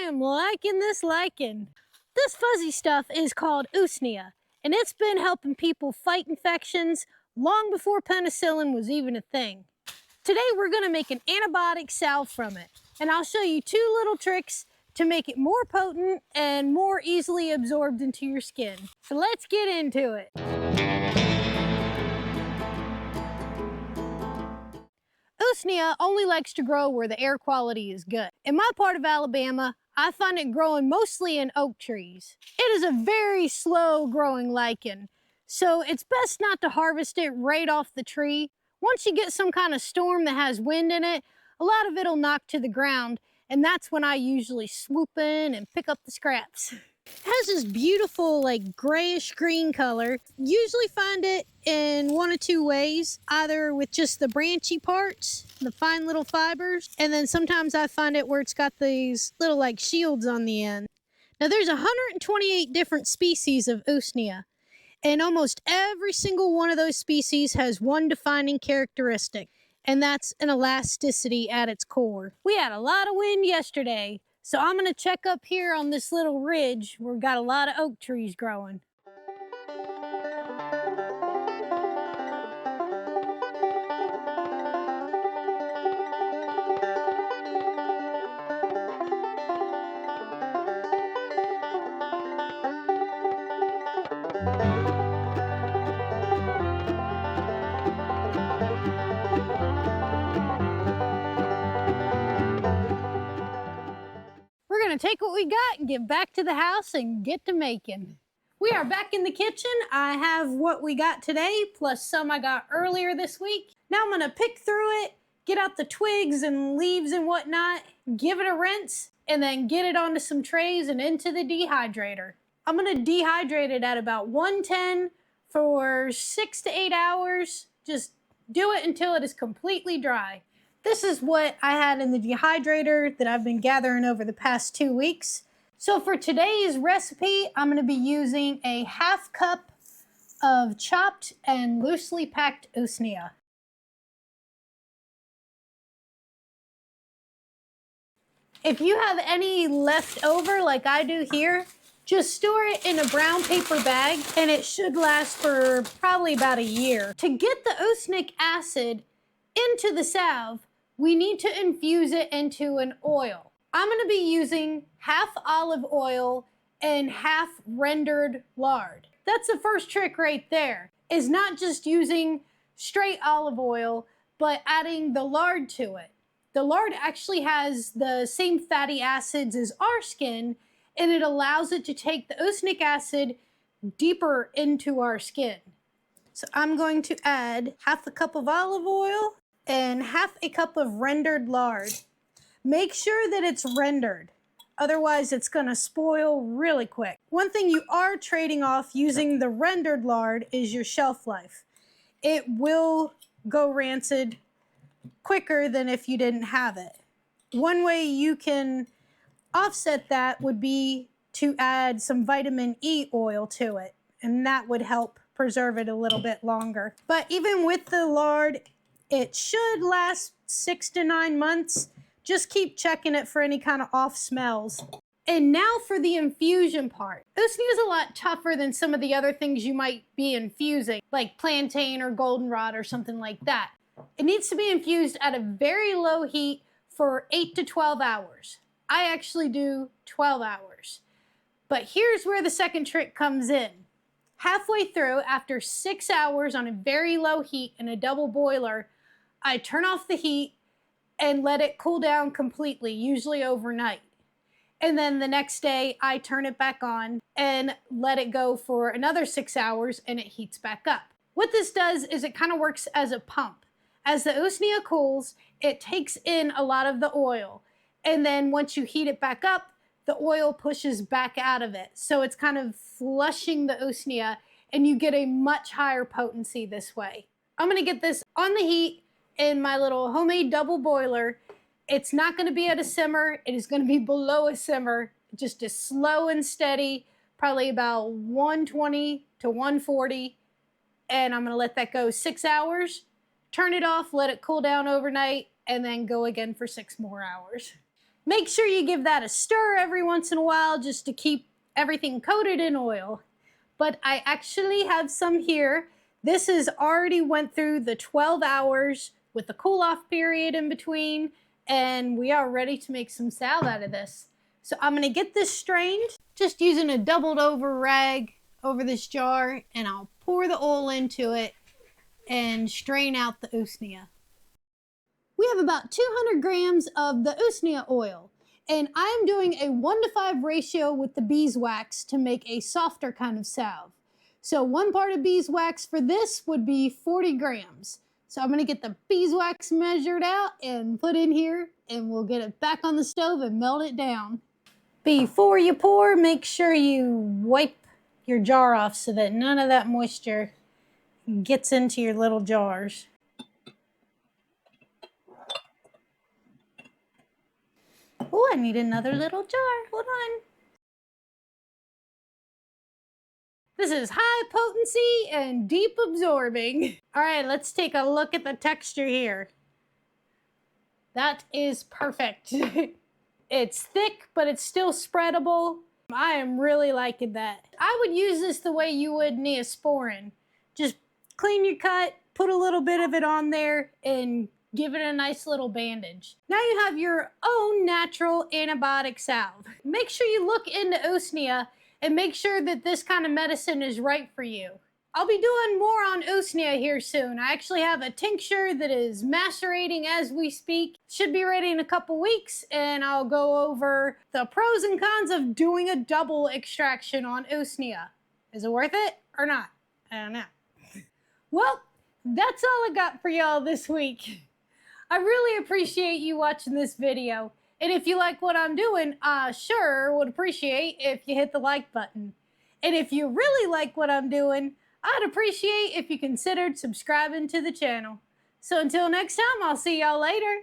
am liking this lichen. This fuzzy stuff is called Usnea, and it's been helping people fight infections long before penicillin was even a thing. Today we're going to make an antibiotic salve from it, and I'll show you two little tricks to make it more potent and more easily absorbed into your skin. So let's get into it. Usnea only likes to grow where the air quality is good. In my part of Alabama, I find it growing mostly in oak trees. It is a very slow growing lichen, so it's best not to harvest it right off the tree. Once you get some kind of storm that has wind in it, a lot of it'll knock to the ground, and that's when I usually swoop in and pick up the scraps. It has this beautiful like grayish green color. Usually find it in one of two ways, either with just the branchy parts, the fine little fibers, and then sometimes I find it where it's got these little like shields on the end. Now there's 128 different species of Usnea, and almost every single one of those species has one defining characteristic, and that's an elasticity at its core. We had a lot of wind yesterday, so I'm gonna check up here on this little ridge where we've got a lot of oak trees growing. We're gonna take what we got and get back to the house and get to making. We are back in the kitchen. I have what we got today, plus some I got earlier this week. Now I'm gonna pick through it, get out the twigs and leaves and whatnot, give it a rinse, and then get it onto some trays and into the dehydrator. I'm gonna dehydrate it at about 110 for 6 to 8 hours. Just do it until it is completely dry. This is what I had in the dehydrator that I've been gathering over the past 2 weeks. So for today's recipe, I'm going to be using a ½ cup of chopped and loosely packed Usnea. If you have any left over like I do here, just store it in a brown paper bag and it should last for probably about a year. To get the usnic acid into the salve, we need to infuse it into an oil. I'm going to be using half olive oil and half rendered lard. That's the first trick right there, is not just using straight olive oil, but adding the lard to it. The lard actually has the same fatty acids as our skin, and it allows it to take the usnic acid deeper into our skin. So I'm going to add ½ a cup of olive oil and ½ a cup of rendered lard. Make sure that it's rendered, otherwise it's gonna spoil really quick. One thing you are trading off using the rendered lard is your shelf life. It will go rancid quicker than if you didn't have it. One way you can offset that would be to add some vitamin E oil to it, and that would help preserve it a little bit longer. But even with the lard, it should last 6 to 9 months. Just keep checking it for any kind of off smells. And now for the infusion part. Usnea is a lot tougher than some of the other things you might be infusing, like plantain or goldenrod or something like that. It needs to be infused at a very low heat for 8 to 12 hours. I actually do 12 hours. But here's where the second trick comes in. Halfway through, after 6 hours on a very low heat in a double boiler, I turn off the heat and let it cool down completely, usually overnight. And then the next day, I turn it back on and let it go for another 6 hours and it heats back up. What this does is it kind of works as a pump. As the Usnea cools, it takes in a lot of the oil. And then once you heat it back up, the oil pushes back out of it. So it's kind of flushing the Usnea and you get a much higher potency this way. I'm gonna get this on the heat in my little homemade double boiler. It's not gonna be at a simmer, it is gonna be below a simmer, just a slow and steady, probably about 120 to 140. And I'm gonna let that go 6 hours, turn it off, let it cool down overnight, and then go again for 6 more hours. Make sure you give that a stir every once in a while just to keep everything coated in oil. But I actually have some here. This has already went through the 12 hours with a cool-off period in between, and we are ready to make some salve out of this. So I'm gonna get this strained, just using a doubled over rag over this jar, and I'll pour the oil into it and strain out the Usnea. We have about 200 grams of the Usnea oil, and I'm doing a 1:5 ratio with the beeswax to make a softer kind of salve. So 1 part of beeswax for this would be 40 grams. So I'm gonna get the beeswax measured out and put in here, and we'll get it back on the stove and melt it down. Before you pour, make sure you wipe your jar off so that none of that moisture gets into your little jars. Oh, I need another little jar. Hold on. This is high potency and deep absorbing. All right, let's take a look at the texture here. That is perfect. It's thick, but it's still spreadable. I am really liking that. I would use this the way you would Neosporin. Just clean your cut, put a little bit of it on there, and give it a nice little bandage. Now you have your own natural antibiotic salve. Make sure you look into Usnea and make sure that this kind of medicine is right for you. I'll be doing more on Usnea here soon. I actually have a tincture that is macerating as we speak. Should be ready in a couple weeks, and I'll go over the pros and cons of doing a double extraction on Usnea. Is it worth it or not? I don't know. Well, that's all I got for y'all this week. I really appreciate you watching this video. And if you like what I'm doing, I sure would appreciate if you hit the like button. And if you really like what I'm doing, I'd appreciate if you considered subscribing to the channel. So until next time, I'll see y'all later.